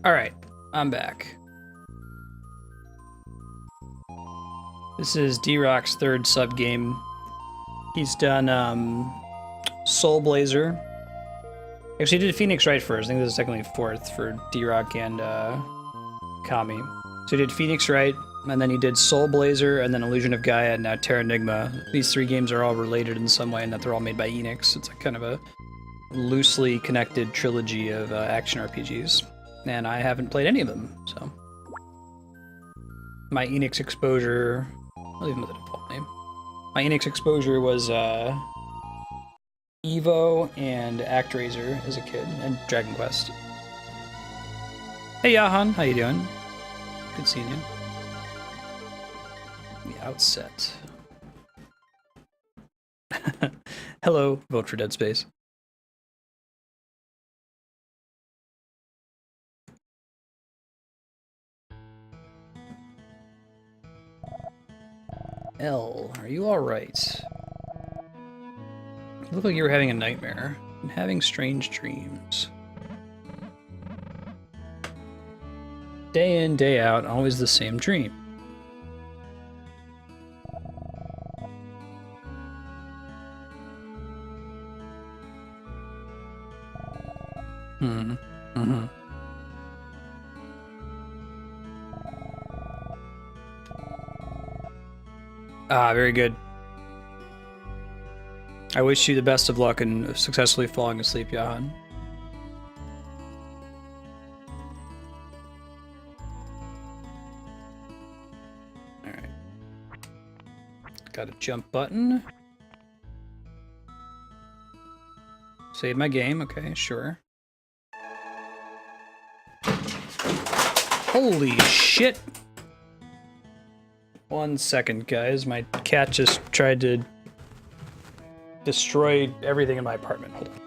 Alright, I'm back. This is D-Rock's third sub-game. He's done, Soul Blazer. Actually, he did Phoenix Wright first. I think this is technically fourth for D-Rock and, Kami. So he did Phoenix Wright, and then he did Soul Blazer, and then Illusion of Gaia, and now Terranigma. These three games are all related in some way, in that they're all made by Enix. It's like kind of a loosely connected trilogy of action RPGs. And I haven't played any of them, so. My Enix exposure, I'll leave them with the default name. My Enix exposure was Evo and ActRaiser as a kid, and Dragon Quest. Hey Yahan, how you doing? Good seeing you. The outset. Hello, vote for Dead Space. L, are you alright? You look like you were having a nightmare and having strange dreams. Day in, day out, always the same dream. Mm-hmm. Ah, very good. I wish you the best of luck in successfully falling asleep, Jahan. Alright. Got a jump button. Save my game, okay, sure. Holy shit! 1 second, guys. My cat just tried to destroy everything in my apartment. Hold on.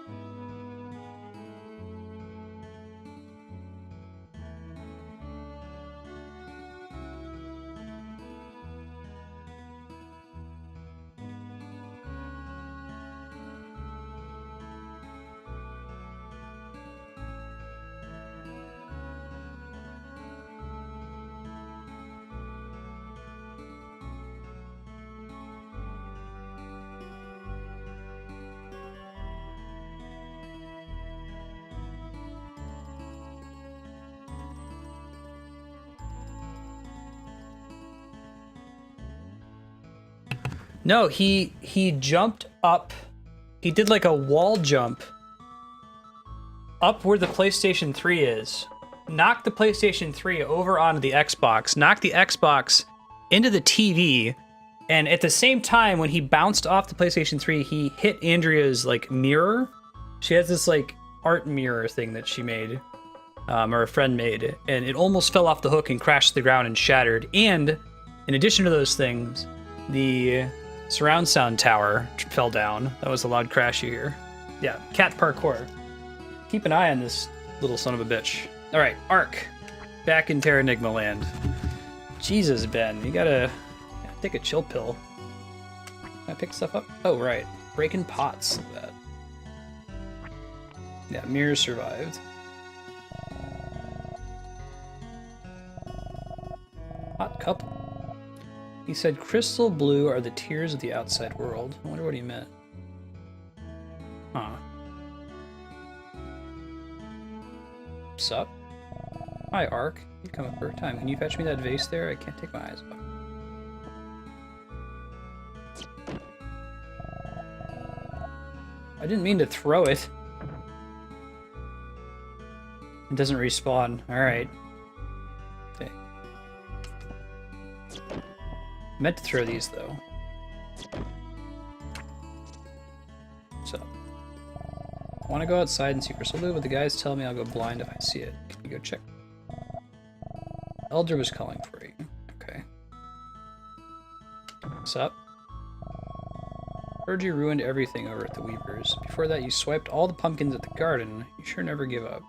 No, he jumped up. He did like a wall jump up where the PlayStation 3 is. knocked the PlayStation 3 over onto the Xbox, knocked the Xbox into the TV, and at the same time, when he bounced off the PlayStation 3, he hit Andrea's, like, mirror. She has this, like, art mirror thing that she made, or a friend made, and it almost fell off the hook and crashed to the ground and shattered. And in addition to those things, the surround sound tower fell down. That was a loud crash you hear. Yeah, cat parkour. Keep an eye on this little son of a bitch. All right, Ark, back in Terranigma land. Jesus, Ben, you gotta take a chill pill. Can I pick stuff up? Oh, right. Breaking pots. Look at that. Yeah, mirrors survived. Hot couple. He said crystal blue are the tears of the outside world. I wonder what he meant. Huh. Sup? Hi, Ark. You come up for a time. Can you fetch me that vase there? I can't take my eyes off. I didn't mean to throw it. It doesn't respawn. Alright. Okay. I meant to throw these, though. So. I want to go outside and see crystal blue, but the guys tell me I'll go blind if I see it. Can you go check? Elder was calling for you. Okay. What's up? Heard you ruined everything over at the Weavers. Before that, you swiped all the pumpkins at the garden. You sure never give up.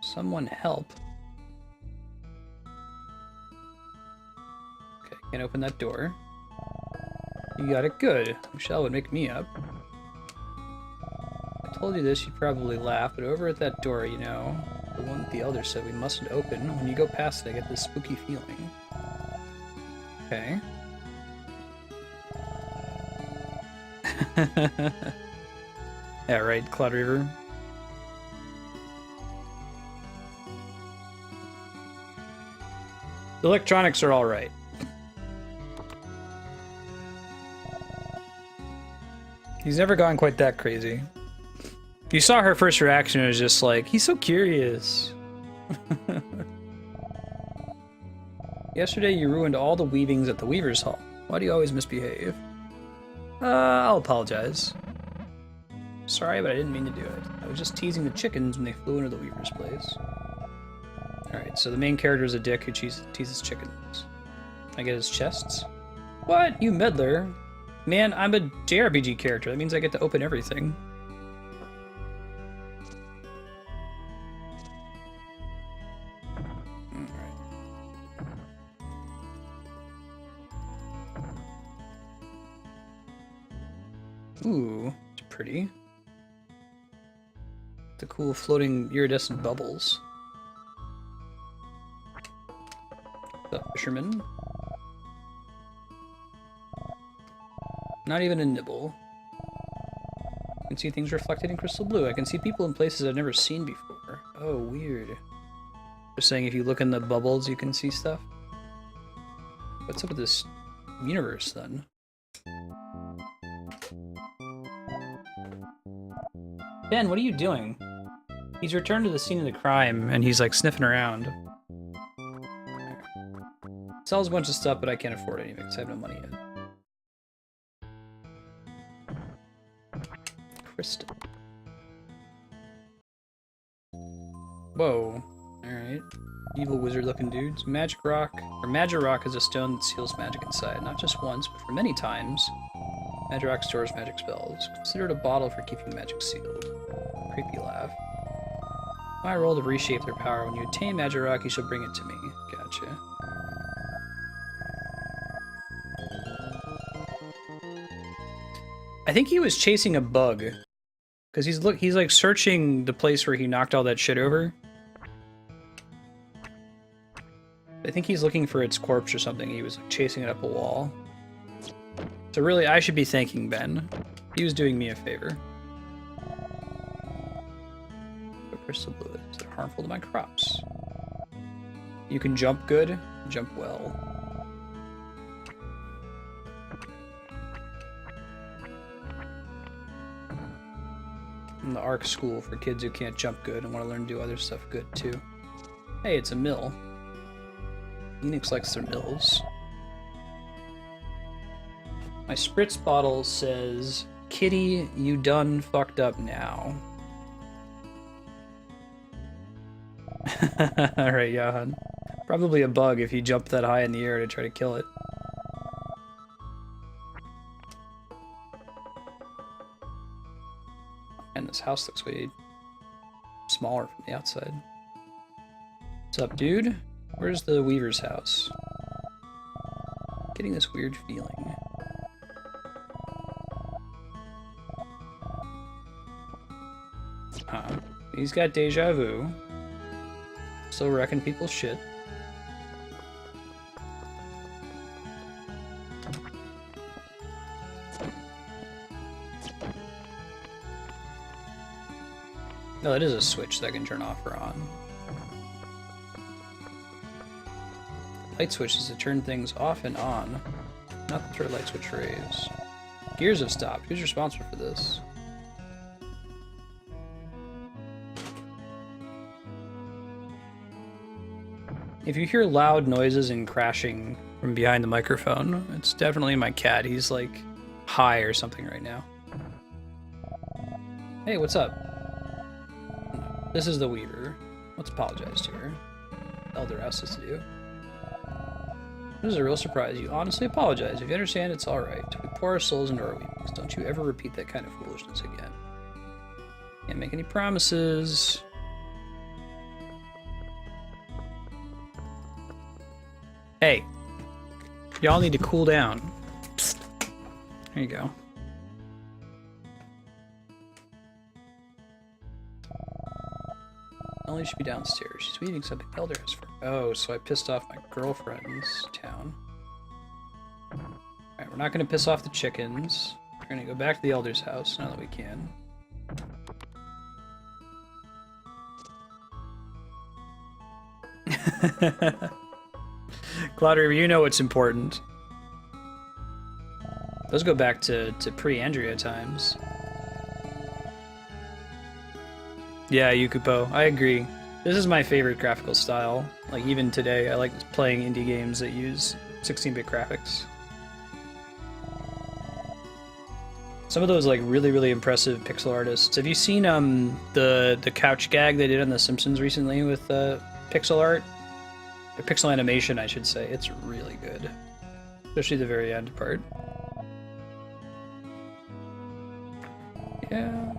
Someone help. Okay, can't open that door. You got it good. Michelle would make me up. If I told you this, you'd probably laugh, but over at that door, you know, the one that the Elder said we mustn't open, when you go past it, I get this spooky feeling. Okay. Yeah, right, Cloud Reaver. The electronics are all right. He's never gone quite that crazy. You saw her first reaction, it was just like, he's so curious. Yesterday you ruined all the weavings at the Weaver's Hall. Why do you always misbehave? I'll apologize. Sorry, but I didn't mean to do it. I was just teasing the chickens when they flew into the Weaver's place. Alright, so the main character is a dick who teases chickens. I get his chests? What? You meddler? Man, I'm a JRPG character. That means I get to open everything. Ooh, it's pretty. The cool floating iridescent bubbles. The fisherman. Not even a nibble. I can see things reflected in crystal blue. I can see people in places I've never seen before. Oh, weird. Just saying if you look in the bubbles, you can see stuff. What's up with this universe, then? Ben, what are you doing? He's returned to the scene of the crime, and he's, like, sniffing around. Sells a bunch of stuff, but I can't afford it anyway, because I have no money yet. Crystal. Whoa. Alright. Evil wizard-looking dudes. Magic rock, or Magirock is a stone that seals magic inside, not just once, but for many times. Magirock stores magic spells. Consider it a bottle for keeping magic sealed. Creepy laugh. My role to reshape their power. When you attain Magirock, you shall bring it to me. Gotcha. I think he was chasing a bug. Because he's like searching the place where he knocked all that shit over. I think he's looking for its corpse or something. He was chasing it up a wall. So really, I should be thanking Ben. He was doing me a favor. But crystal blue is harmful to my crops. You can jump good, jump well. in the ARC school for kids who can't jump good and want to learn to do other stuff good too. Hey, it's a mill. Phoenix likes their mills. My spritz bottle says, "Kitty, you done fucked up now." Alright, Johan. Probably a bug if you jump that high in the air to try to kill it. And this house looks way smaller from the outside. What's up, dude? Where's the Weaver's house? Getting this weird feeling. He's got deja vu. Still wrecking people's shit. No, that is a switch that can turn off or on. Light switch is to turn things off and on, not to throw light switch rays. Gears have stopped. Who's responsible for this? If you hear loud noises and crashing from behind the microphone, it's definitely my cat. He's like high or something right now. Hey, what's up? This is the Weaver. Let's apologize to her. Elder asked us to do. This is a real surprise. You honestly apologize. If you understand, it's alright. We pour our souls into our weakness. Don't you ever repeat that kind of foolishness again. Can't make any promises. Hey. Y'all need to cool down. Psst. There you go. Ellie should be downstairs. She's weaving something the Elder has for her. Oh, so I pissed off my girlfriend's town. Alright, we're not going to piss off the chickens. We're going to go back to the Elder's house now that we can. Cloudriver, you know what's important. Let's go back to pre-Andrea times. Yeah, Yukupo, I agree. This is my favorite graphical style. Like, even today, I like playing indie games that use 16-bit graphics. Some of those, like, really impressive pixel artists. Have you seen the couch gag they did on The Simpsons recently with pixel art? Or pixel animation, I should say. It's really good. Especially the very end part. Yeah.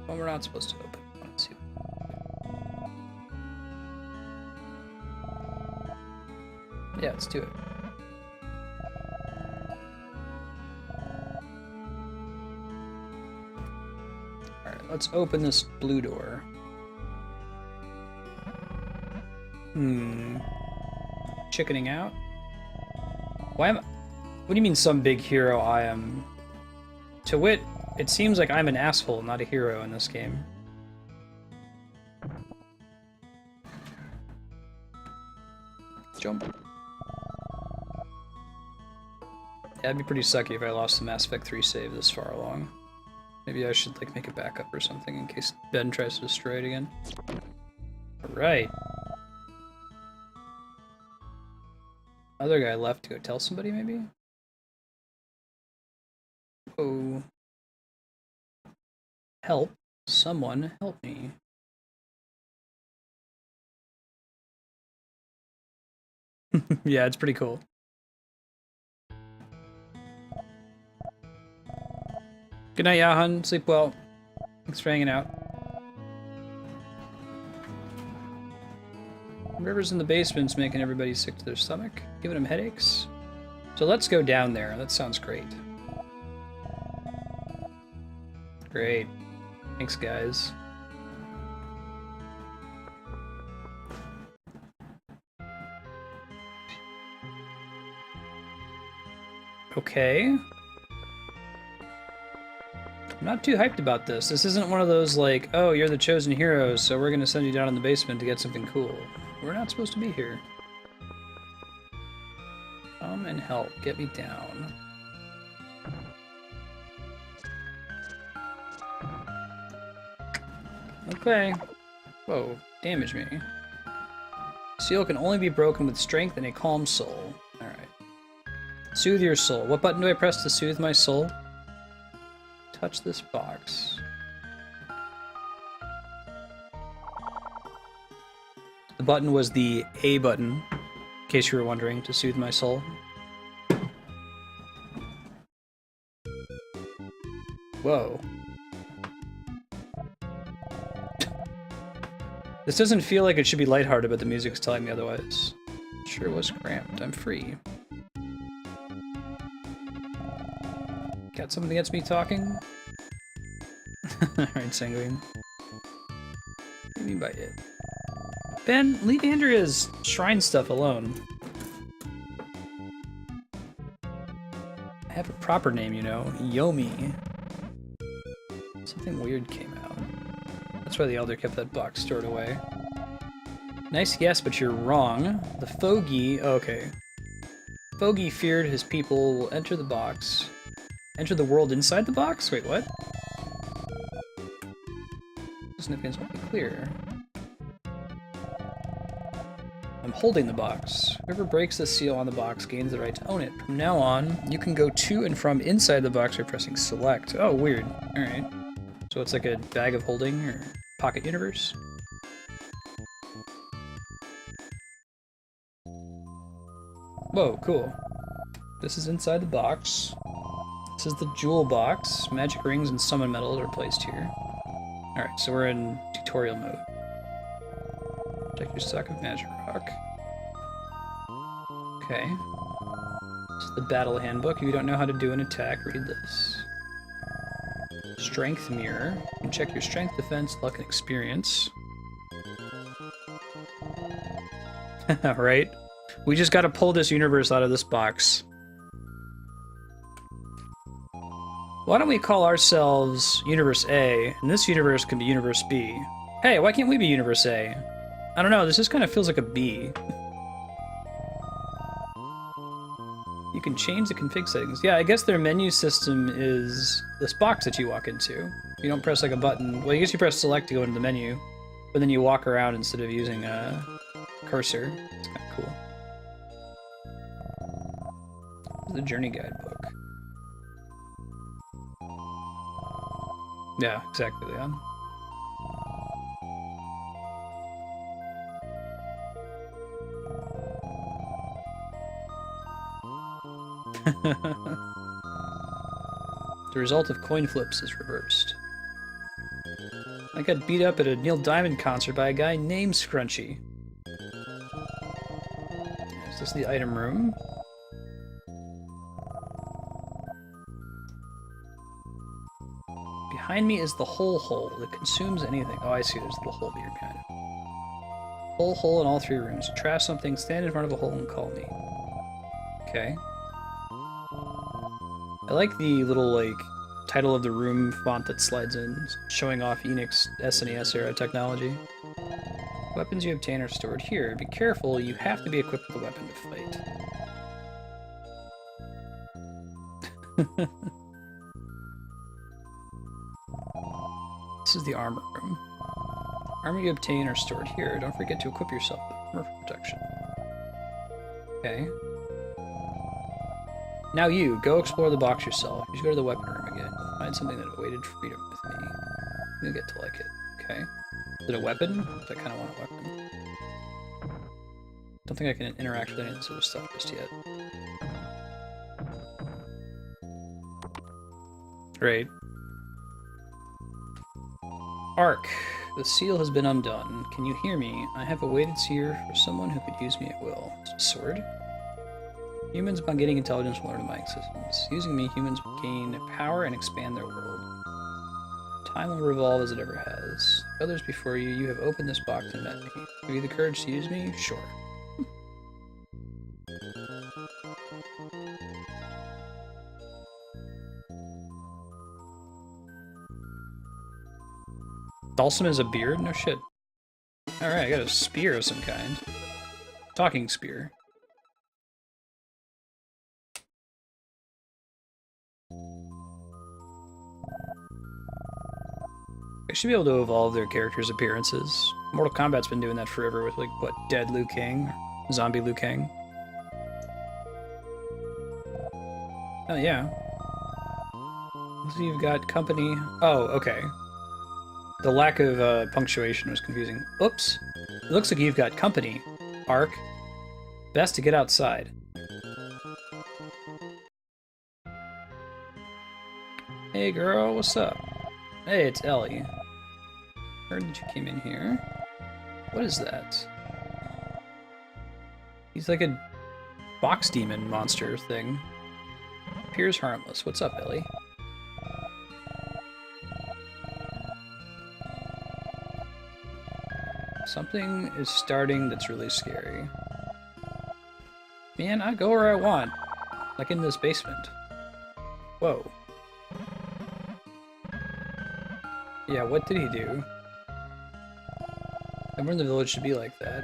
Well, we're not supposed to open. Let's see. Yeah, let's do it. Alright, let's open this blue door. Chickening out? Why am I... What do you mean some big hero I am? To wit, it seems like I'm an asshole, not a hero in this game. Jump. Yeah, it'd be pretty sucky if I lost the Mass Effect 3 save this far along. Maybe I should, like, make a backup or something in case Ben tries to destroy it again. Alright. Other guy left to go tell somebody, maybe? Oh. Help. Someone help me. Yeah, it's pretty cool. Good night, Yahan. Sleep well. Thanks for hanging out. Whatever's in the basement's making everybody sick to their stomach, giving them headaches. So let's go down there. That sounds great. Great. Thanks, guys. Okay. I'm not too hyped about this. This isn't one of those like, oh, you're the chosen hero, so we're gonna send you down in the basement to get something cool. We're not supposed to be here. Come and help. Get me down. Okay. Whoa, damage me. Seal can only be broken with strength and a calm soul. Alright. Soothe your soul. What button do I press to soothe my soul? Touch this box. The button was the A button, in case you were wondering, to soothe my soul. Whoa. This doesn't feel like it should be lighthearted, but the music's telling me otherwise. Sure was cramped. I'm free. Got something against me talking? Alright, Sanguine. What do you mean by it? Ben, leave Andrea's shrine stuff alone. I have a proper name, you know. Yomi. Something weird came out. That's why the Elder kept that box stored away. Nice guess, but you're wrong. The Fogey... Okay. Fogey feared his people will enter the box. Enter the world inside the box? Wait, what? Significance won't be clear. I'm holding the box. Whoever breaks the seal on the box gains the right to own it. From now on, you can go to and from inside the box by pressing select. Oh, weird. Alright. So it's like a bag of holding, or pocket universe? Whoa, cool. This is inside the box. This is the jewel box. Magic rings and summon medals are placed here. Alright, so we're in tutorial mode. Check your stock of magic rock. Okay. This is the battle handbook. If you don't know how to do an attack, read this. Strength mirror. You can check your strength, defense, luck, and experience. Right? We just gotta pull this universe out of this box. Why don't we call ourselves Universe A, and this universe can be Universe B? Hey, why can't we be Universe A? I don't know, this just kind of feels like a B. You can change the config settings. Yeah, I guess their menu system is this box that you walk into. You don't press like a button. Well, I guess you press select to go into the menu, but then you walk around instead of using a cursor. It's kind of cool. The journey guidebook. Yeah, exactly, Leon. The result of coin flips is reversed. I got beat up at a Neil Diamond concert by a guy named Scrunchy. Is this the item room? Behind me is the hole that consumes anything. Oh, I see, there's the hole here behind it. Hole in all three rooms. Trash something, stand in front of a hole and call me. Okay. I like the little, like, title of the room font that slides in, showing off Enix SNES era technology. Weapons you obtain are stored here. Be careful, you have to be equipped with a weapon to fight. This is the armor room. Armor you obtain are stored here. Don't forget to equip yourself with armor for protection. Okay. Now you, go explore the box yourself. You should go to the weapon room again. Find something that awaited freedom with me. You'll get to like it. Okay. Is it a weapon? I kind of want a weapon. Don't think I can interact with any of this other stuff just yet. Great. Arc. The seal has been undone. Can you hear me? I have awaited here for someone who could use me at will. Sword? Humans, upon gaining intelligence, will learn my existence. Using me, humans will gain power and expand their world. Time will revolve as it ever has. Others before you, you have opened this box and met me. Have you the courage to use me? Sure. Dalsum is a beard? No shit. Alright, I got a spear of some kind. Talking spear. They should be able to evolve their characters' appearances. Mortal Kombat's been doing that forever with, like, what, Dead Liu Kang? Zombie Liu Kang? Oh, yeah. So you've got company. Oh, okay. The lack of punctuation was confusing. Oops. It looks like you've got company, Ark. Best to get outside. Hey, girl, what's up? Hey, it's Ellie. Heard that you came in here. What is that? He's like a box demon monster thing. Appears harmless. What's up, Ellie? Something is starting that's really scary. Man, I go where I want. Like in this basement. Whoa. Yeah, what did he do? Everyone in the village should be like that.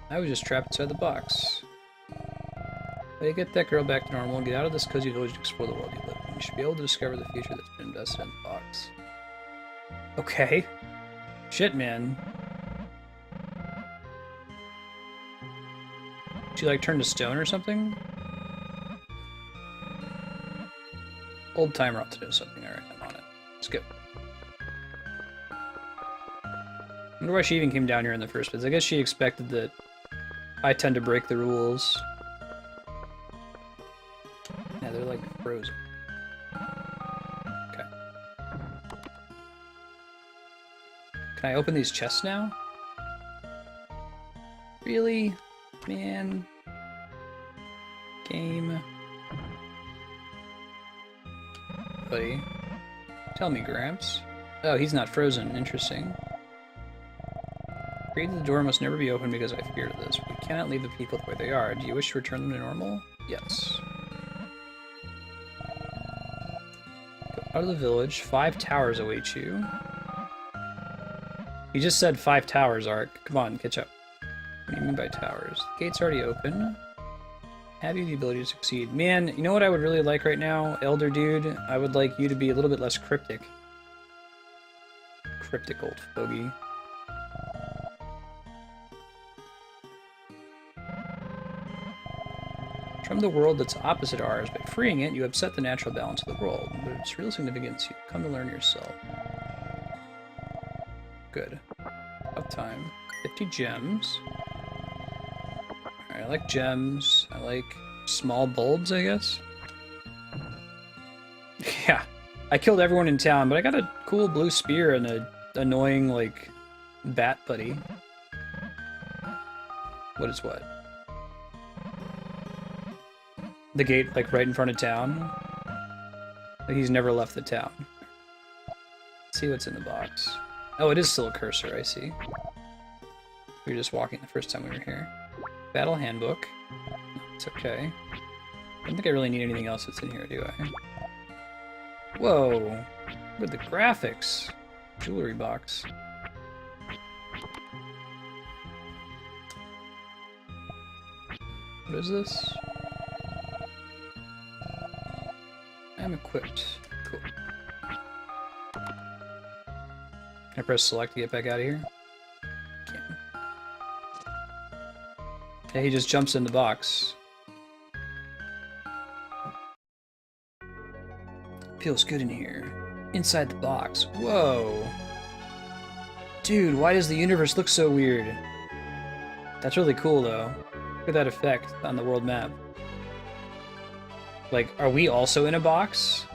I was just trapped inside the box. But get that girl back to normal, get out of this cozy village and explore the world you live in. You should be able to discover the future that's been invested in the box. Okay. Shit, man. She like turned to stone or something? Old timer ought to do something. Alright, I'm on it. Let's go. I wonder why she even came down here in the first place. I guess she expected that I tend to break the rules. Yeah, they're like frozen. Okay. Can I open these chests now? Really? Man. Game. Buddy. Tell me, Gramps. Oh, he's not frozen. Interesting. Agreed that the door must never be opened because I feared this. We cannot leave the people the way they are. Do you wish to return them to normal? Yes. Go out of the village. 5 towers await you. You just said 5 towers, Ark. Come on, catch up. What do you mean by towers? The gate's already open. Have you the ability to succeed? Man, you know what I would really like right now, Elder Dude? I would like you to be a little bit less cryptic. Cryptic old fogey. From the world that's opposite ours, by freeing it, you upset the natural balance of the world. But its real significance, you come to learn yourself. Good. Uptime. 50 gems. Alright, I like gems. I like small bulbs, I guess. Yeah. I killed everyone in town, but I got a cool blue spear and a annoying, like, bat buddy. What is what? The gate, like, right in front of town. Like, he's never left the town. Let's see what's in the box. Oh, it is still a cursor, I see. We were just walking the first time we were here. Battle handbook. It's okay. I don't think I really need anything else that's in here, do I? Whoa! Look at the graphics! Jewelry box. What is this? I'm equipped. Cool. Can I press select to get back out of here? Can't. Yeah, he just jumps in the box. Feels good in here. Inside the box. Whoa. Dude, why does the universe look so weird? That's really cool, though. Look at that effect on the world map. Like, are we also in a box?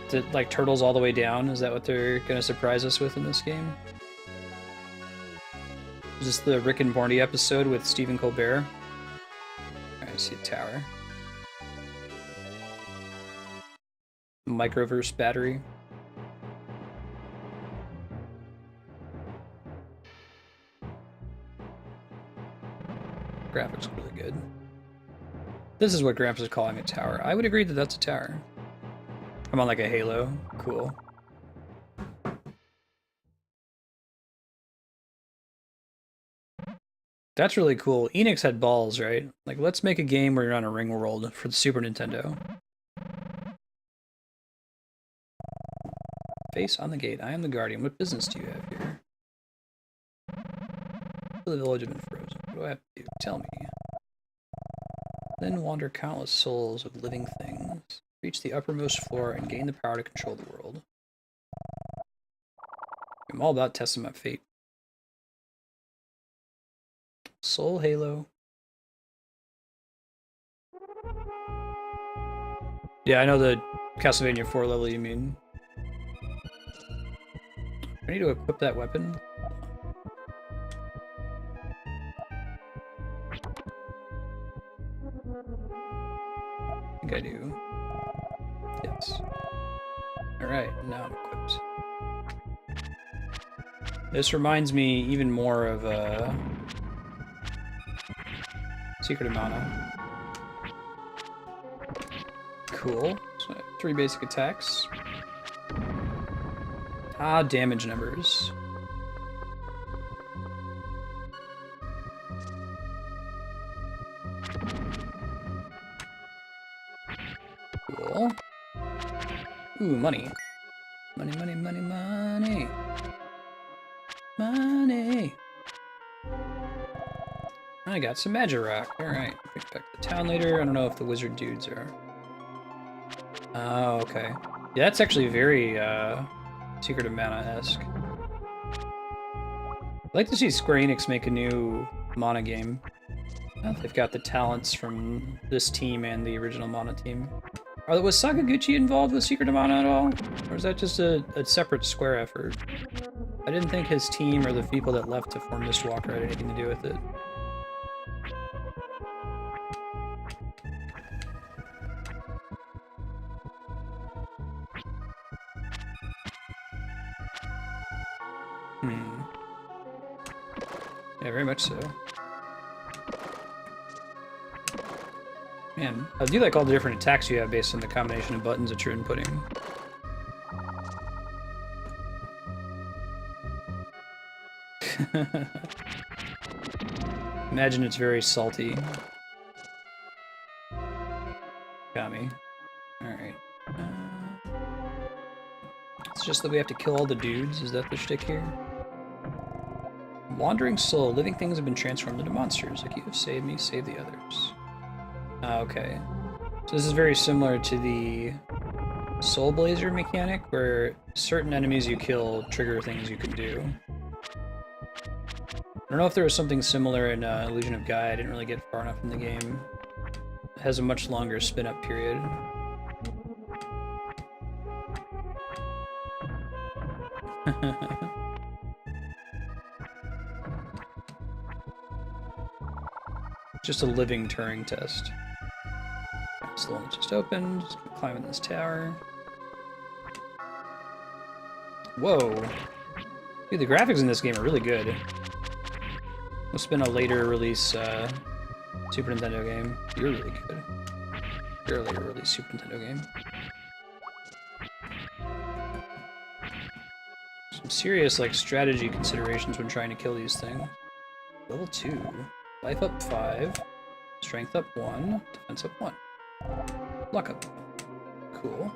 Is it, like, turtles all the way down? Is that what they're gonna surprise us with in this game? Is this the Rick and Morty episode with Stephen Colbert? I see a tower. Microverse battery. Graphics are really good. This is what Gramps is calling a tower. I would agree that that's a tower. I'm on like a halo. Cool. That's really cool. Enix had balls, right? Like, let's make a game where you're on a ring world for the Super Nintendo. Face on the gate. I am the guardian. What business do you have here? The village has been frozen. What do I have to do? Tell me. Then wander countless souls of living things. Reach the uppermost floor and gain the power to control the world. I'm all about testing my fate. Soul Halo. Yeah, I know the Castlevania 4 level you mean. I need to equip that weapon. I think I do. Yes. Alright, now I'm equipped. This reminds me even more of Secret of Mana. Cool. So 3 basic attacks. Ah, damage numbers. Cool. Ooh, money. Money, money, money, money. Money. I got some magic rock. Alright, bring back to the town later. I don't know if the wizard dudes are. Oh, okay. Yeah, that's actually very Secret of Mana-esque. I'd like to see Square Enix make a new Mana game. They've got the talents from this team and the original Mana team. Was Sakaguchi involved with Secret of Mana at all? Or is that just a separate Square effort? I didn't think his team or the people that left to form Mistwalker had anything to do with it. Yeah, very much so. Man, I do like all the different attacks you have based on the combination of buttons that you're inputting. Imagine it's very salty. Got me. Alright. It's just that we have to kill all the dudes? Is that the shtick here? Wandering soul. Living things have been transformed into monsters. Like you have saved me, save the others. Okay. So this is very similar to the Soul Blazer mechanic, where certain enemies you kill trigger things you can do. I don't know if there was something similar in Illusion of Gaia. I didn't really get far enough in the game. It has a much longer spin-up period. Just a living Turing test. This one just opened. Just gonna climb in this tower. Whoa. Dude, the graphics in this game are really good. Must have been a later release Super Nintendo game. You're really good. You're a later release Super Nintendo game. Some serious like strategy considerations when trying to kill these things. Level 2. Life up 5. Strength up 1. Defense up 1. Luck up. Cool.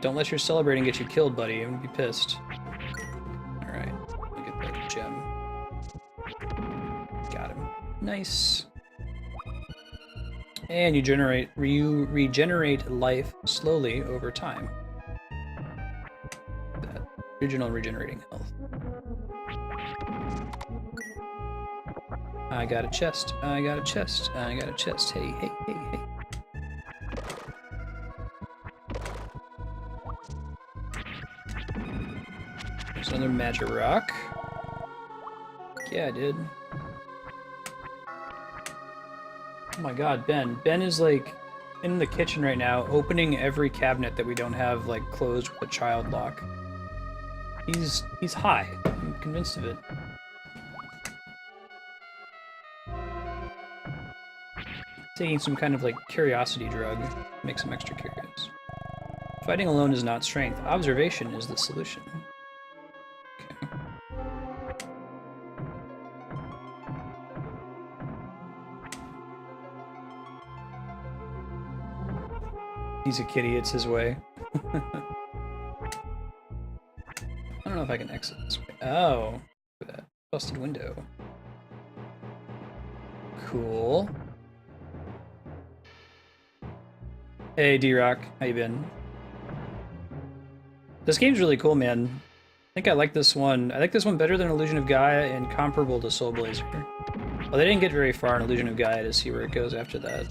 Don't let your celebrating get you killed, buddy. I'm gonna be pissed. Alright. Let me get that gem. Got him. Nice. And you regenerate life slowly over time. That original regenerating health. I got a chest. I got a chest. I got a chest. Hey, hey, hey, hey. There's another magic rock. Yeah, I did. Oh my god, Ben. Ben is like in the kitchen right now, opening every cabinet that we don't have like closed with a child lock. He's high. I'm convinced of it. Taking some kind of like curiosity drug makes him extra curious. Fighting alone is not strength. Observation is the solution. Okay. He's a kitty, it's his way. don't know if I can exit this way. Oh, look at that busted window. Cool. Hey, D-Rock, how you been? This game's really cool, man. I think I like this one. I like this one better than Illusion of Gaia and comparable to Soul Blazer. Well, they didn't get very far in Illusion of Gaia to see where it goes after that.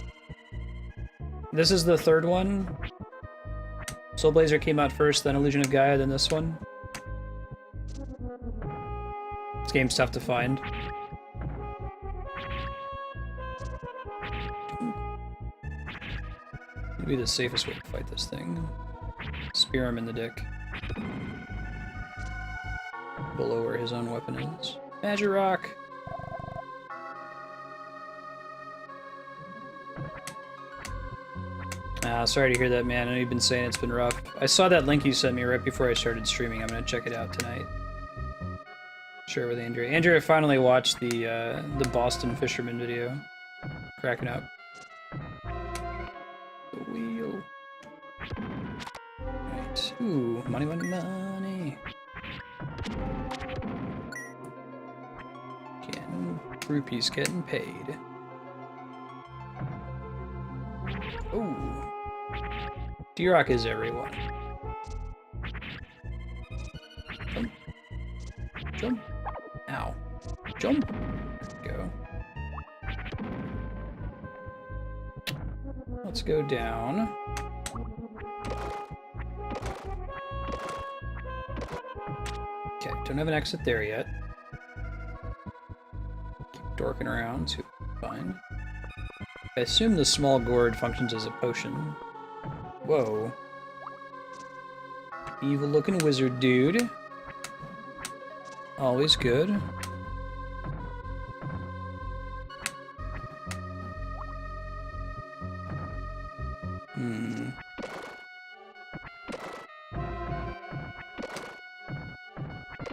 This is the third one. Soul Blazer came out first, then Illusion of Gaia, then this one. This game's tough to find. Maybe the safest way to fight this thing. Spear him in the dick. Below where his own weapon is. Magic Rock! Sorry to hear that, man. I know you've been saying it's been rough. I saw that link you sent me right before I started streaming. I'm gonna check it out tonight. Share with Andrea. Andrea finally watched the Boston Fisherman video. Cracking up. The wheel. Right. Ooh, money, money, money. Rupees getting paid. Ooh. D-Rock is everyone. Jump. Jump. Ow. Jump. There we go. Let's go down. Okay, don't have an exit there yet. Dorking around, see what we can find. I assume the small gourd functions as a potion. Whoa. Evil looking wizard dude. Always good.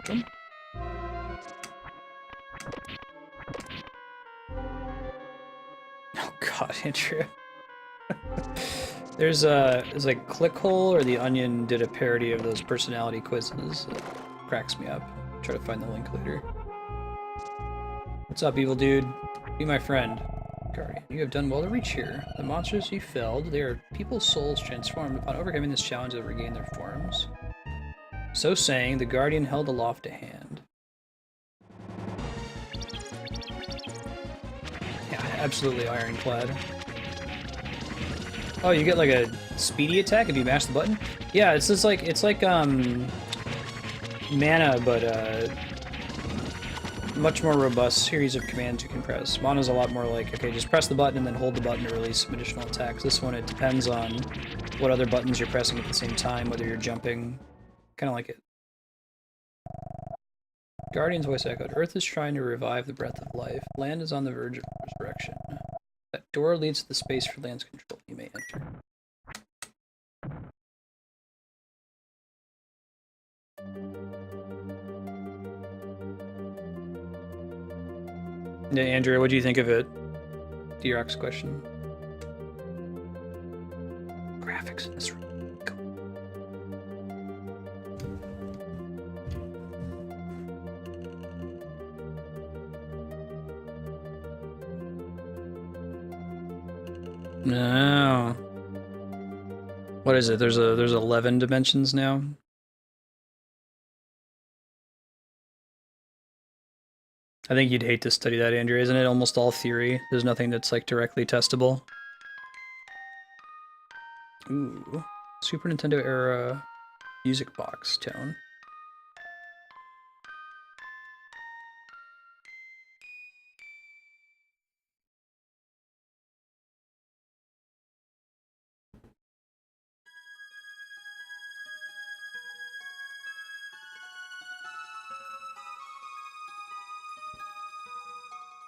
Jump. Oh god, Andrew. There's like Clickhole or The Onion did a parody of those personality quizzes. It cracks me up. Try to find the link later. What's up, evil dude? Be my friend. Guardian, you have done well to reach here. The monsters you felled, they are people's souls transformed. Upon overcoming this challenge, they regain their forms. So saying, the Guardian held aloft a hand. Yeah, absolutely ironclad. Oh, you get like a speedy attack if you mash the button? Yeah, it's just like mana, but much more robust series of commands you can press. Mana's a lot more like, okay, just press the button and then hold the button to release some additional attacks. This one, it depends on what other buttons you're pressing at the same time, whether you're jumping. Kind of like it. Guardian's voice echoed. Earth is trying to revive the breath of life. Land is on the verge of resurrection. That door leads to the space for land's control. You may enter. Yeah, Andrea, what do you think of it? D-Rock's question. Graphics in this room. No. What is it? There's 11 dimensions now. I think you'd hate to study that, Andrew. Isn't it almost all theory? There's nothing that's like directly testable. Ooh, Super Nintendo era music box tone.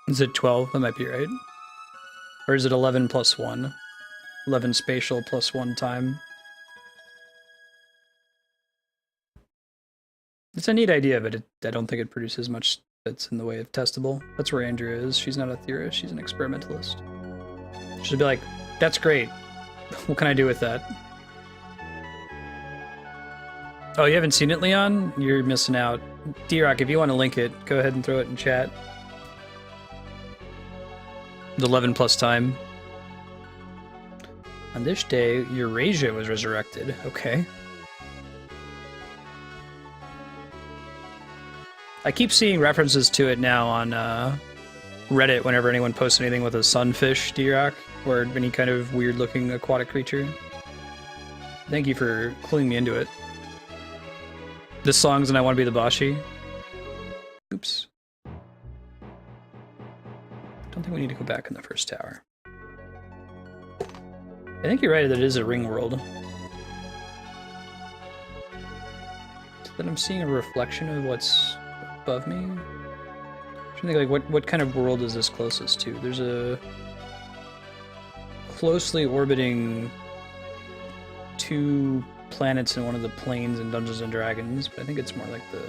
Is it 12? That might be right. Or is it 11 plus 1? 11 spatial plus 1 time. It's a neat idea, but I don't think it produces much that's in the way of testable. That's where Andrea is. She's not a theorist, she's an experimentalist. She'll be like, that's great. What can I do with that? Oh, you haven't seen it, Leon? You're missing out. D-Rock, if you want to link it, go ahead and throw it in chat. The 11 plus time. On this day, Eurasia was resurrected. Okay. I keep seeing references to it now on Reddit whenever anyone posts anything with a sunfish, D-Rock, or any kind of weird-looking aquatic creature. Thank you for cluing me into it. This song's and I Want to Be the Bashi. Oops. Don't think we need to go back in the first tower. I think you're right that it is a ring world. But I'm seeing a reflection of what's above me. I'm trying to think, like, what kind of world is this closest to? There's a closely orbiting 2 planets in one of the planes in Dungeons and Dragons, but I think it's more like the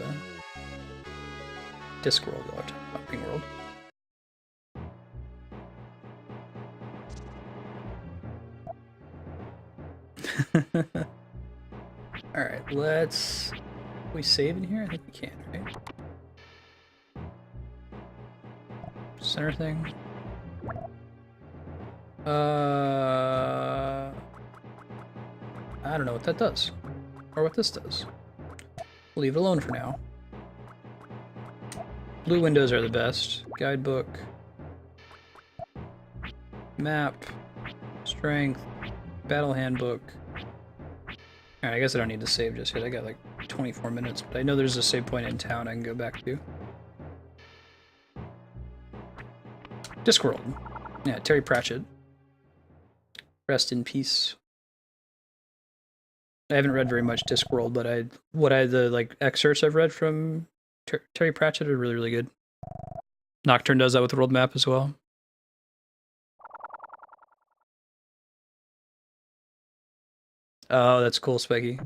Discworld, not Ring World. Alright, let's... Can we save in here? I think we can, right? Center thing. I don't know what that does. Or what this does. We'll leave it alone for now. Blue windows are the best. Guidebook. Map. Strength. Battle handbook. Alright, I guess I don't need to save just yet. I got like 24 minutes, but I know there's a save point in town I can go back to. Discworld. Yeah, Terry Pratchett. Rest in peace. I haven't read very much Discworld, but the like excerpts I've read from Terry Pratchett are really, really good. Nocturne does that with the world map as well. Oh, that's cool, Speggy.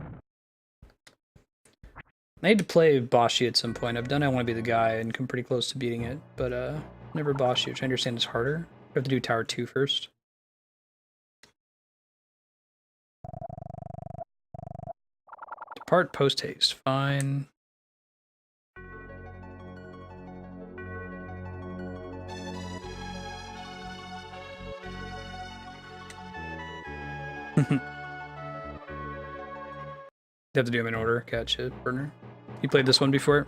I need to play Bashi at some point. I've done I Want to Be the Guy and come pretty close to beating it, but never Bashi, which I understand is harder. We have to do Tower 2 first. Depart post haste. Fine. You have to do them in order. Gotcha, Burner. You played this one before?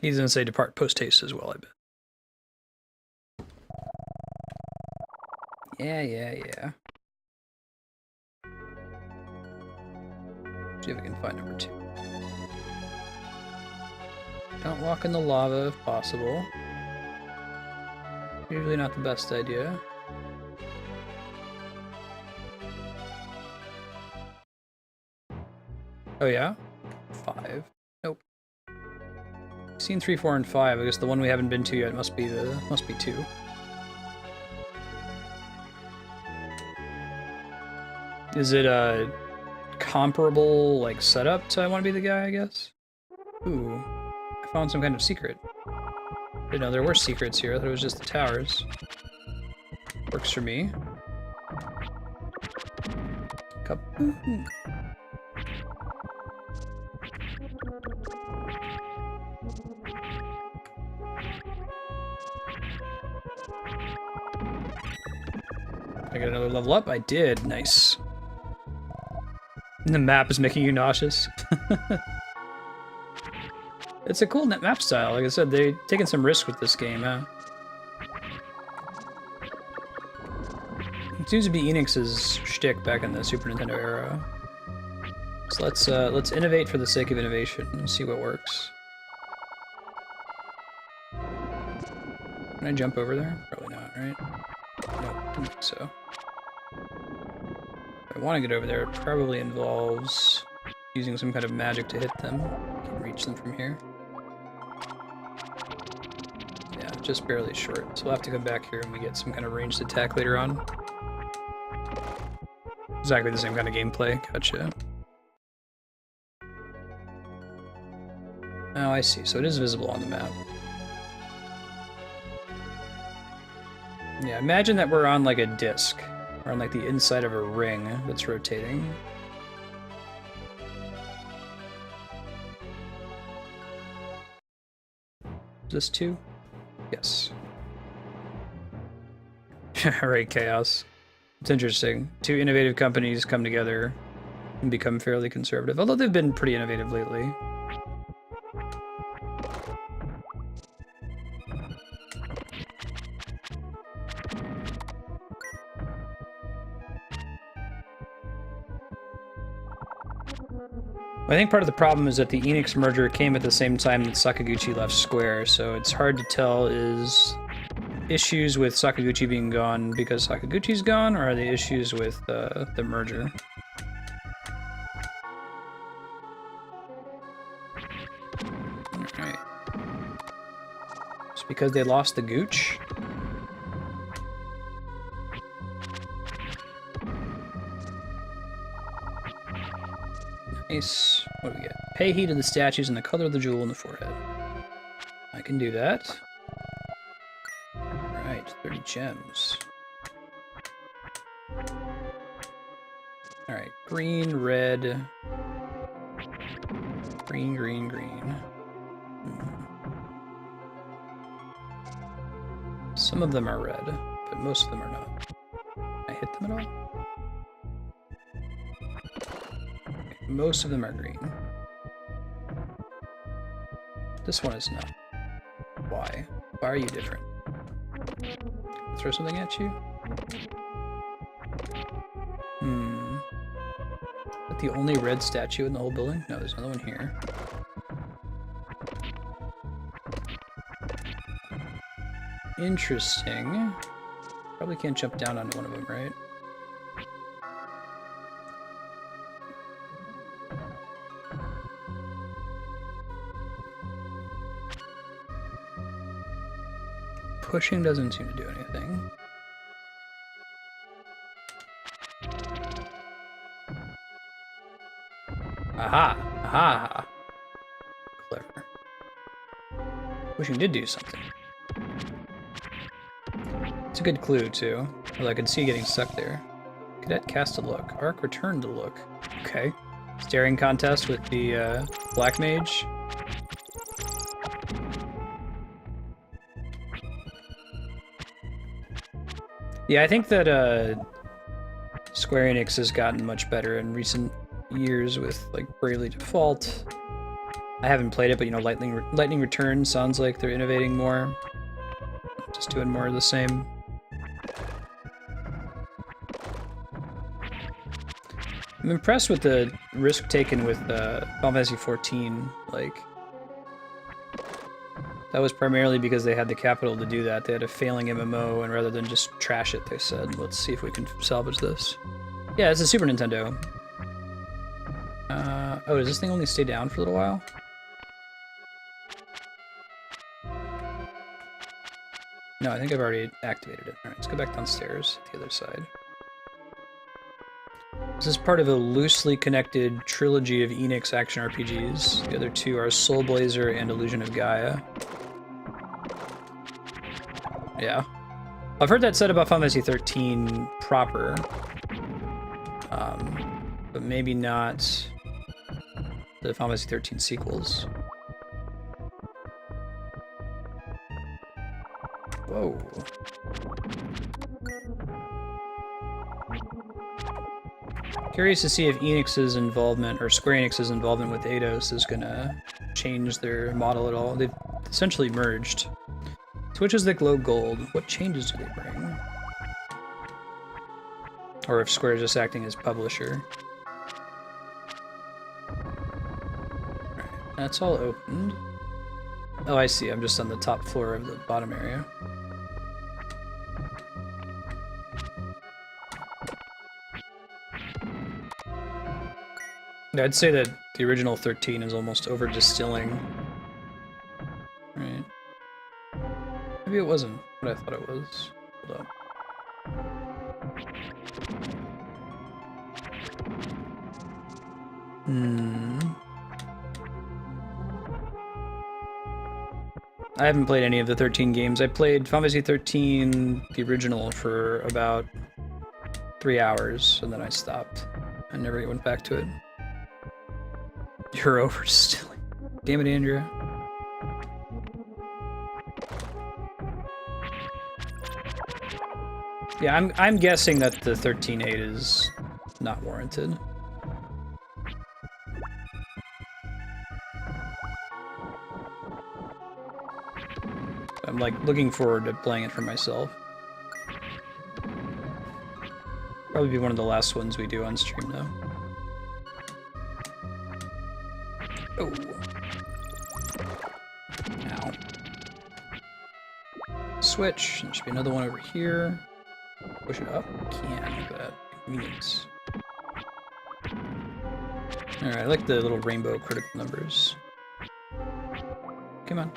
He's gonna say depart post haste as well, I bet. Yeah. See if I can find number 2. Don't walk in the lava if possible. Usually not the best idea. Oh yeah? 5. Nope. Seen 3, 4, and 5. I guess the one we haven't been to yet must be 2. Is it a comparable like setup to I Want to Be the Guy, I guess? Ooh. I found some kind of secret. Didn't know there were secrets here. I thought it was just the towers. Works for me. Kaboom. I got another level up? I did. Nice. And the map is making you nauseous. It's a cool map style. Like I said, they've taken some risk with this game, huh? It seems to be Enix's shtick back in the Super Nintendo era. So let's innovate for the sake of innovation and see what works. Can I jump over there? Probably not, right? Nope, don't think so. If I want to get over there, it probably involves using some kind of magic to hit them. I can reach them from here. Yeah, just barely short. So we'll have to come back here and we get some kind of ranged attack later on. Exactly the same kind of gameplay. Gotcha. Oh, I see. So it is visible on the map. Yeah, imagine that we're on like a disc. We're on like the inside of a ring that's rotating. this 2? Yes. Right, chaos. It's interesting. 2 innovative companies come together and become fairly conservative, although they've been pretty innovative lately. I think part of the problem is that the Enix merger came at the same time that Sakaguchi left Square, so it's hard to tell is issues with Sakaguchi being gone because Sakaguchi's gone, or are they issues with the merger? Alright. Just because they lost the Gooch? Nice. What do we get? Pay heed to the statues and the color of the jewel in the forehead. I can do that. Alright, 30 gems. Alright, green, red. Green, green, green. Some of them are red, but most of them are not. Can I hit them at all? Most of them are green. This one is not. Why? Why are you different? Throw something at you? Is that the only red statue in the whole building? No, there's another one here. Interesting. Probably can't jump down onto one of them, right? Pushing doesn't seem to do anything. Aha! Aha! Clever. Pushing did do something. It's a good clue, too. Although I could see getting stuck there. Cadet cast a look. Arc returned to look. Okay. Staring contest with the Black Mage. Yeah, I think that Square Enix has gotten much better in recent years with like Bravely Default. I haven't played it, but you know, Lightning Return sounds like they're innovating more, just doing more of the same. I'm impressed with the risk taken with Final Fantasy XIV. Like, that was primarily because they had the capital to do that. They had a failing MMO, and rather than just trash it, they said, let's see if we can salvage this. Yeah, it's a Super Nintendo. Oh, does this thing only stay down for a little while? No, I think I've already activated it. Alright, let's go back downstairs to the other side. This is part of a loosely connected trilogy of Enix action RPGs. The other two are Soul Blazer and Illusion of Gaia. Yeah. I've heard that said about Final Fantasy XIII proper. But maybe not the Final Fantasy XIII sequels. Whoa. Curious to see if Enix's involvement, or Square Enix's involvement with Eidos is gonna change their model at all. They've essentially merged. Switches that glow gold. What changes do they bring? Or if Square is just acting as publisher. Alright, that's all opened. Oh, I see. I'm just on the top floor of the bottom area. Yeah, I'd say that the original 13 is almost over-distilling. Right. Maybe it wasn't what I thought it was. Hold up. I haven't played any of the 13 games. I played Final Fantasy 13, the original, for about 3 hours, and then I stopped. I never went back to it. You're over distilling. Damn it, Andrea. Yeah, I'm guessing that the 13-8 is not warranted. I'm like looking forward to playing it for myself. Probably be one of the last ones we do on stream though. Oh. Ow. Switch. There should be another one over here. Push it up. Can look at that. Convenience. Alright, I like the little rainbow critical numbers. Come on.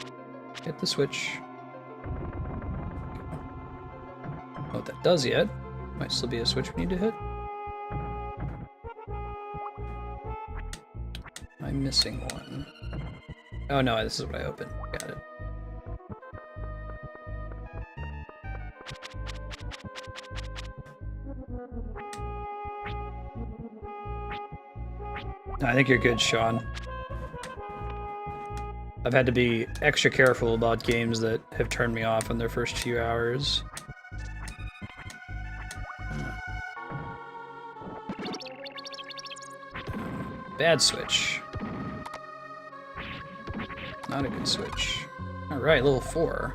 Hit the switch. I don't know what that does yet. Might still be a switch we need to hit. I'm missing one. Oh no, this is what I opened. Got it. I think you're good, Sean. I've had to be extra careful about games that have turned me off in their first few hours. Bad switch. Not a good switch. Alright, level 4.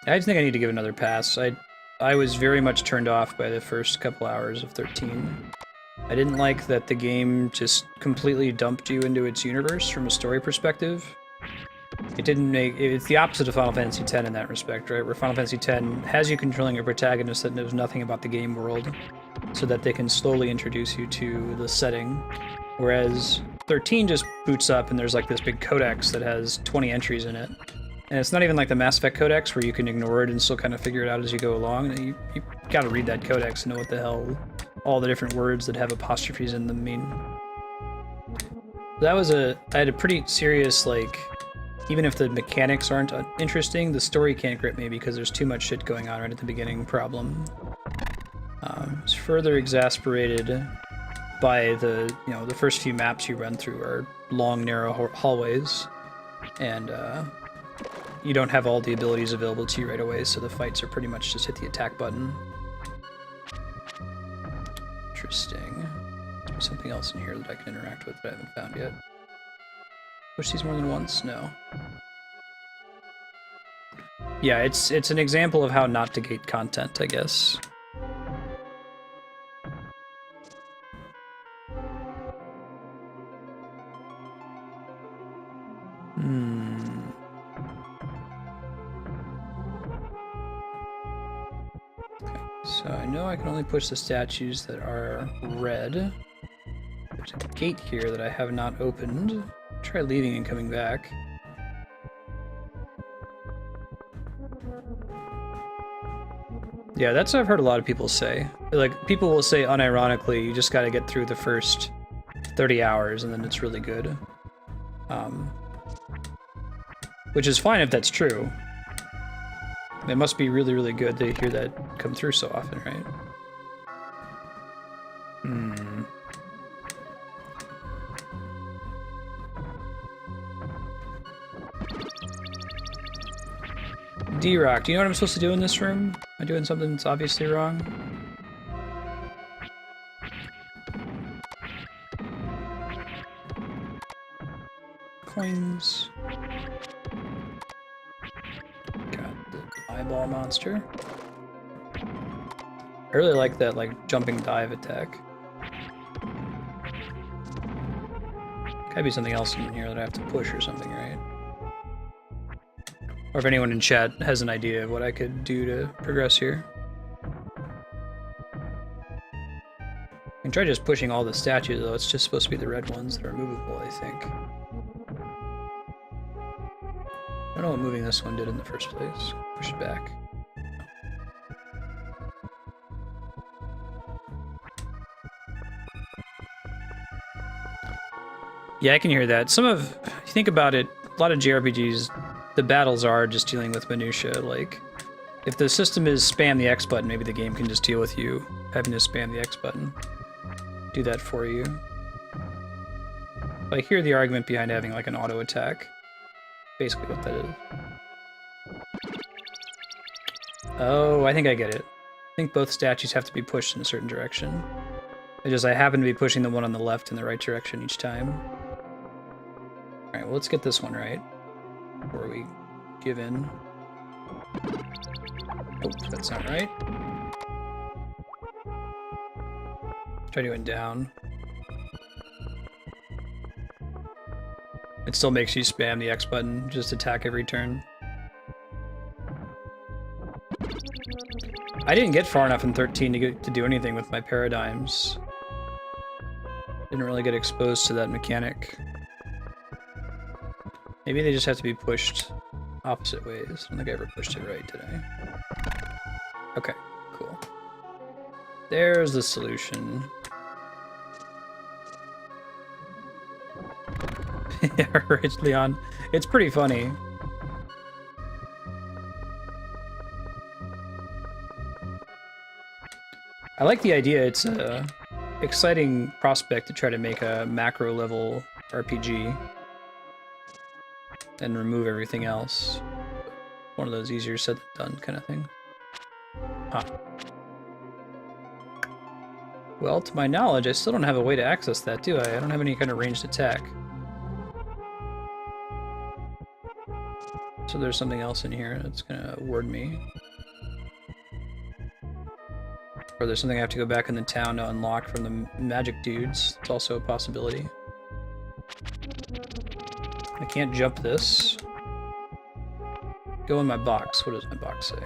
I just think I need to give another pass. I was very much turned off by the first couple hours of 13. I didn't like that the game just completely dumped you into its universe from a story perspective. It didn't make... It's the opposite of Final Fantasy X in that respect, right? Where Final Fantasy X has you controlling a protagonist that knows nothing about the game world, so that they can slowly introduce you to the setting. Whereas 13 just boots up and there's like this big codex that has 20 entries in it. And it's not even like the Mass Effect codex where you can ignore it and still kind of figure it out as you go along. You gotta read that codex and know what the hell all the different words that have apostrophes in them mean. I had a pretty serious, like, even if the mechanics aren't interesting, the story can't grip me because there's too much shit going on right at the beginning problem. It's further exasperated by the first few maps you run through are long, narrow hallways, and you don't have all the abilities available to you right away, so the fights are pretty much just hit the attack button. Interesting. There's something else in here that I can interact with that I haven't found yet. Push these more than once? No. Yeah, it's an example of how not to gate content, I guess. Okay, so I know I can only push the statues that are red. There's a gate here that I have not opened. Try leaving and coming back. Yeah, that's what I've heard a lot of people say. Like, people will say unironically, you just gotta get through the first 30 hours and then it's really good. Which is fine if that's true. It must be really, really good to hear that come through so often, right? D-Rock, do you know what I'm supposed to do in this room? Am I doing something that's obviously wrong? Coins. Got the eyeball monster. I really like that, like, jumping dive attack. Gotta be something else in here that I have to push or something, right? Or if anyone in chat has an idea of what I could do to progress here. I can try just pushing all the statues, though. It's just supposed to be the red ones that are movable, I think. I don't know what moving this one did in the first place. Push it back. Yeah, I can hear that. If you think about it, a lot of JRPGs, the battles are just dealing with minutia. Like, if the system is spam the X button, maybe the game can just deal with you having to spam the X button. Do that for you. But I hear the argument behind having like an auto attack. basically what that is. Oh, I think I get it. I think both statues have to be pushed in a certain direction. It's just I happen to be pushing the one on the left in the right direction each time. Alright, well, let's get this one right before we give in. Oh, that's not right. Try doing down. It still makes you spam the X button, just attack every turn. I didn't get far enough in 13 to do anything with my paradigms. Didn't really get exposed to that mechanic. Maybe they just have to be pushed opposite ways. I don't think I ever pushed it right, did I? Okay, cool. There's the solution. Yeah, right, Leon. It's pretty funny. I like the idea. It's a exciting prospect to try to make a macro level RPG and remove everything else. One of those easier said than done kind of thing. Huh. Well, to my knowledge, I still don't have a way to access that, do I? I don't have any kind of ranged attack. So there's something else in here that's gonna ward me. Or there's something I have to go back in the town to unlock from the magic dudes. It's also a possibility. I can't jump this. Go in my box. What does my box say?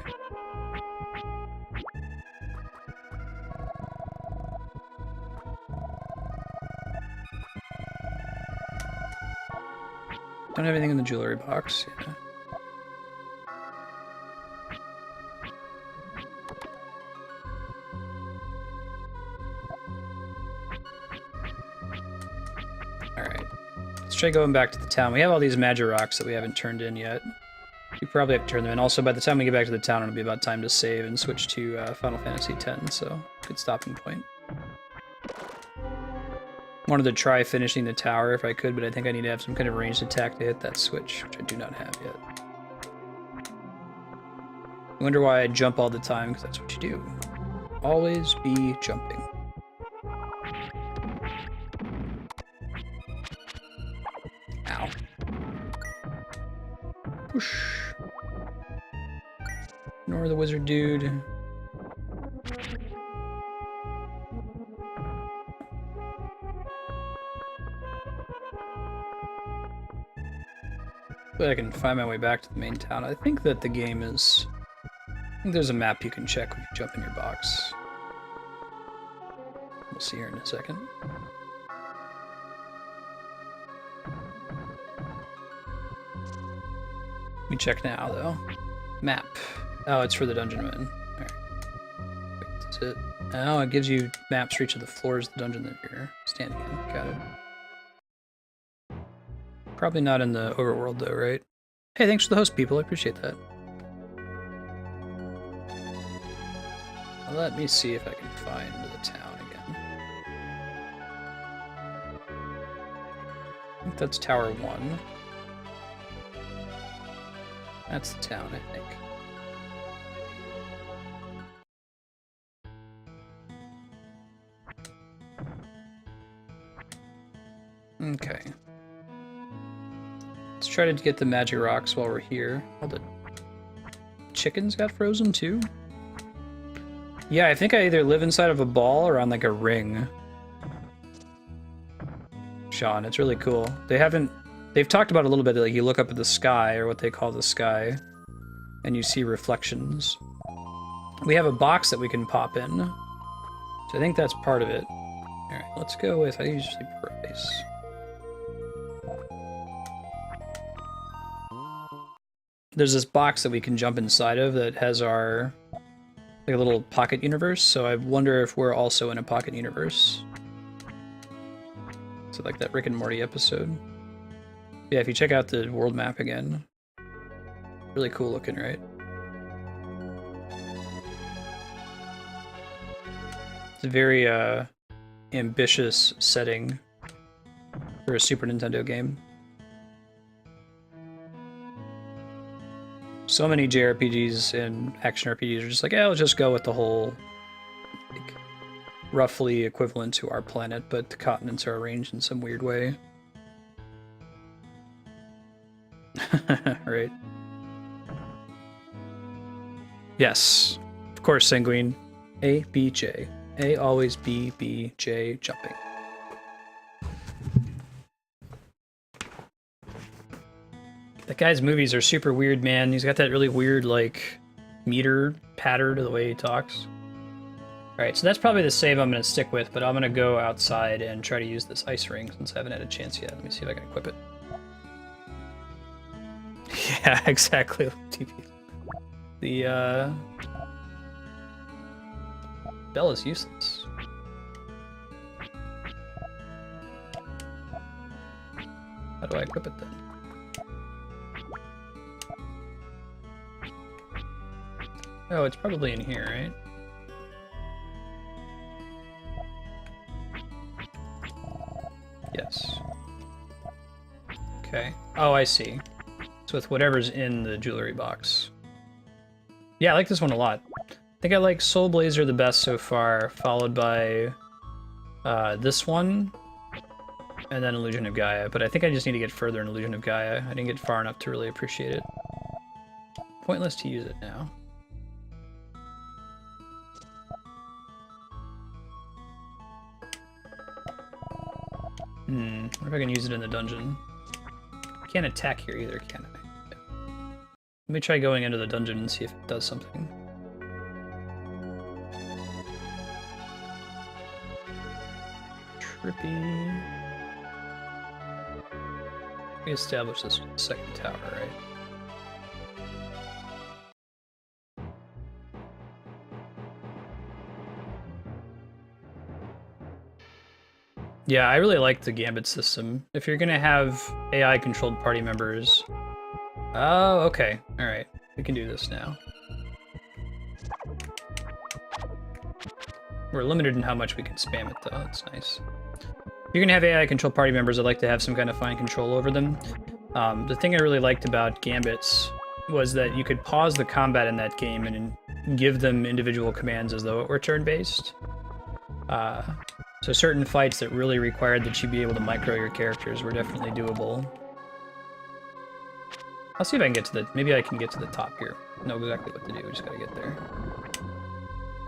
Don't have anything in the jewelry box. Yeah. Try going back to the town. We have all these magic rocks that we haven't turned in yet. We probably have to turn them in. Also, by the time we get back to the town, it'll be about time to save and switch to Final Fantasy X, so good stopping point. Wanted to try finishing the tower if I could, but I think I need to have some kind of ranged attack to hit that switch, which I do not have yet. I wonder why I jump all the time, because that's what you do. Always be jumping. Whoosh. Ignore the wizard dude. But I can find my way back to the main town. I think that the game is... I think there's a map you can check when you jump in your box. We'll see here in a second. Let me check now, though. Map. Oh, it's for the dungeon I'm in. Alright. That's it. Oh, it gives you maps for each of the floors of the dungeon that you're standing in. Got it. Probably not in the overworld, though, right? Hey, thanks for the host, people. I appreciate that. Let me see if I can find the town again. I think that's Tower 1. That's the town, I think. Okay. Let's try to get the magic rocks while we're here. Oh, the chickens got frozen too? Yeah, I think I either live inside of a ball or on like a ring. Sean, it's really cool. They've talked about it a little bit, like you look up at the sky, or what they call the sky, and you see reflections. We have a box that we can pop in, so I think that's part of it. Alright, let's go with, I usually price. There's this box that we can jump inside of that has our, like a little pocket universe, so I wonder if we're also in a pocket universe. So like that Rick and Morty episode. Yeah, if you check out the world map again, really cool looking, right? It's a very ambitious setting for a Super Nintendo game. So many JRPGs and action RPGs are just like, yeah, let's just go with the whole, like, roughly equivalent to our planet, but the continents are arranged in some weird way. Right. Yes. Of course, Sanguine. A, B, J. A, always B, B, J, jumping. That guy's movies are super weird, man. He's got that really weird, like, meter pattern to the way he talks. Alright, so that's probably the save I'm going to stick with, but I'm going to go outside and try to use this ice ring since I haven't had a chance yet. Let me see if I can equip it. Yeah, exactly. The, bell is useless. How do I equip it then? Oh, it's probably in here, right? Yes. Okay. Oh, I see. It's with whatever's in the jewelry box. Yeah, I like this one a lot. I think I like Soul Blazer the best so far, followed by this one, and then Illusion of Gaia. But I think I just need to get further in Illusion of Gaia. I didn't get far enough to really appreciate it. Pointless to use it now. I wonder if I can use it in the dungeon. I can't attack here either, can I? Yeah. Let me try going into the dungeon and see if it does something. Trippy. We established this with the second tower, right? Yeah, I really like the Gambit system. If you're gonna have AI-controlled party members... Oh, okay. Alright. We can do this now. We're limited in how much we can spam it, though. That's nice. If you're gonna have AI-controlled party members, I'd like to have some kind of fine control over them. The thing I really liked about Gambits was that you could pause the combat in that game and give them individual commands as though it were turn-based. So certain fights that really required that you be able to micro your characters were definitely doable. I'll see if I can get to the... Maybe I can get to the top here. Know exactly what to do, we just gotta get there.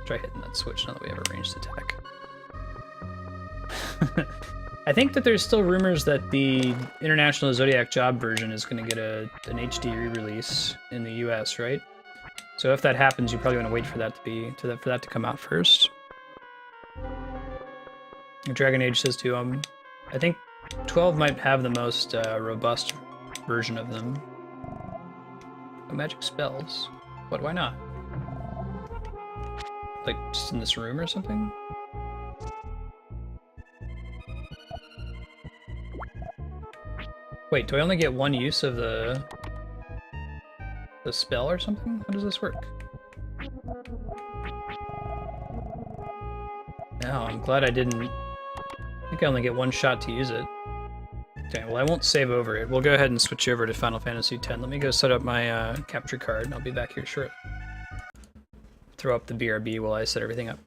Try hitting that switch now that we have a ranged attack. I think that there's still rumors that the International Zodiac Job version is going to get an HD re-release in the US, right? So if that happens, you probably want to wait for that to come out first. Dragon Age says too. I think 12 might have the most robust version of them. Oh, magic spells. What? Why not? Like just in this room or something? Wait, do I only get one use of the spell or something? How does this work? No, I'm glad I didn't... I think I only get one shot to use it. Okay, well I won't save over it. We'll go ahead and switch over to Final Fantasy X. Let me go set up my capture card, and I'll be back here shortly. Throw up the BRB while I set everything up.